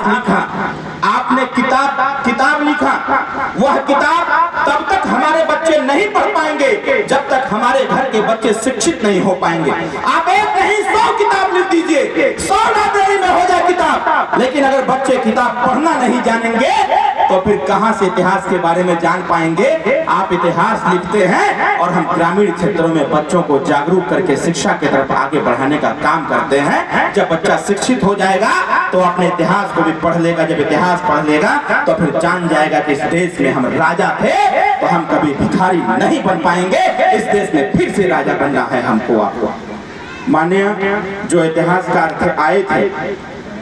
लिखा, आपने किताब लिखा, वह किताब तब तक हमारे बच्चे नहीं पढ़ पाएंगे जब तक हमारे घर के बच्चे शिक्षित नहीं हो पाएंगे। आप एक नहीं 100 किताब लिख दीजिए, 100 लाइब्रेरी में हो जाए किताब, लेकिन अगर बच्चे किताब पढ़ना नहीं जानेंगे तो फिर कहां से इतिहास के बारे में जान पाएंगे। आप इतिहास लिखते हैं और हम ग्रामीण क्षेत्रों में बच्चों को जागरूक करके शिक्षा की तरफ आगे बढ़ाने का काम करते हैं। जब बच्चा शिक्षित हो जाएगा तो अपने इतिहास को भी पढ़ लेगा, जब इतिहास पढ़ लेगा तो फिर जान जाएगा कि इस देश में हम राजा थे तो हम कभी भिखारी नहीं बन पाएंगे, इस देश में फिर से राजा बनना है हमको आपको। माननीय जो इतिहासकार थे आए थे,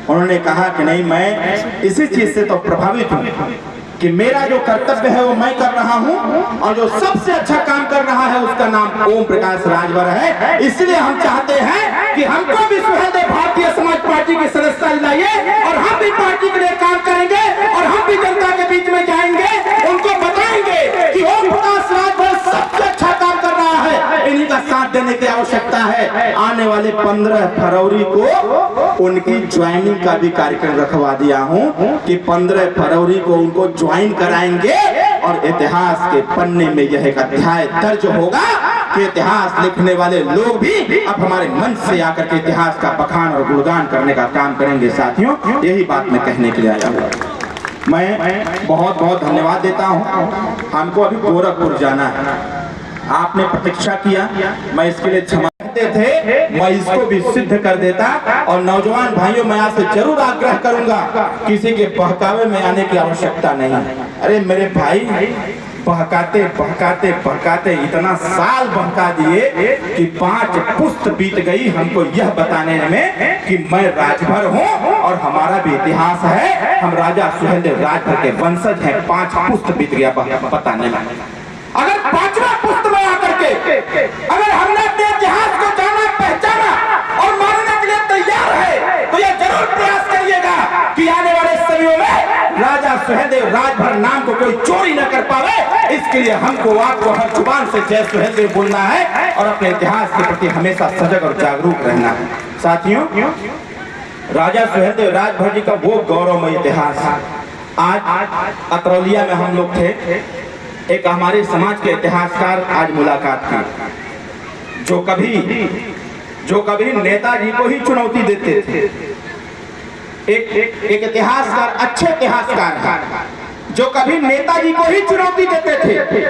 उन्होंने कहा कि नहीं, मैं इसी चीज से तो प्रभावित हूँ कि मेरा जो कर्तव्य है वो मैं कर रहा हूँ और जो सबसे अच्छा काम कर रहा है उसका नाम ओम प्रकाश राजभर है। इसलिए हम चाहते हैं कि हमको भी सुहेलदेव भारतीय समाज पार्टी की सदस्यता दिलाइए और हम भी पार्टी के लिए काम करेंगे और हम भी जनता के बीच में जाएंगे, उनको बताएंगे कि ओम प्रकाश राजभर सबसे अच्छा काम कर रहा है, इन्हीं का साथ देने की आवश्यकता है। आने वाले 15 फरवरी को उनकी ज्वाइनिंग का भी कार्यक्रम रखवा दिया हूँ कि 15 फरवरी को उनको ज्वाइन कराएंगे और इतिहास के पन्ने में यह एक अध्याय दर्ज होगा कि इतिहास लिखने वाले लोग भी अब हमारे मंच से आकर के इतिहास का बखान और गुणगान करने का काम करेंगे। साथियों, यही बात मैं कहने के लिए आया हूँ। मैं बहुत बहुत धन्यवाद देता हूँ। हमको अभी गोरखपुर जाना है, आपने प्रतीक्षा किया, मैं इसके लिए क्षमा थे, मैं इसको भी सिद्ध कर देता। और नौजवान भाइयों, मैं आपसे जरूर आग्रह करूंगा, किसी के बहकावे में आने की आवश्यकता नहीं। अरे मेरे भाई, बहकाते बहकाते बहकाते इतना साल बहका दिए कि 5 पुस्त बीत गई हमको यह बताने में कि मैं राजभर हूँ और हमारा भी इतिहास है, हम राजा सुहेलदेव राजभर के वंशज हैं। 5 पुस्त बीत गया बताने में। अगर 5वां पुस्त में आकर के अगर हमने अपने इतिहास को जाना, पहचाना और मानने के लिए तैयार है तो यह जरूर प्रयास करिएगा कि आने वाले समयों में राजा सुहेलदेव राजभर नाम को कोई चोरी न कर पावे। इसके लिए हमको आपको हर जुबान से जय सुहेलदेव बोलना है और अपने इतिहास के प्रति हमेशा सजग और जागरूक रहना है। साथियों, राजा सुहेलदेव राजभर जी का वो गौरवमय इतिहास। आज अतरौलिया में हम लोग थे, एक हमारे समाज के इतिहासकार आज मुलाकात की जो कभी नेताजी को ही चुनौती देते थे। एक इतिहासकार, अच्छे इतिहासकार जो कभी नेताजी को ही चुनौती देते थे।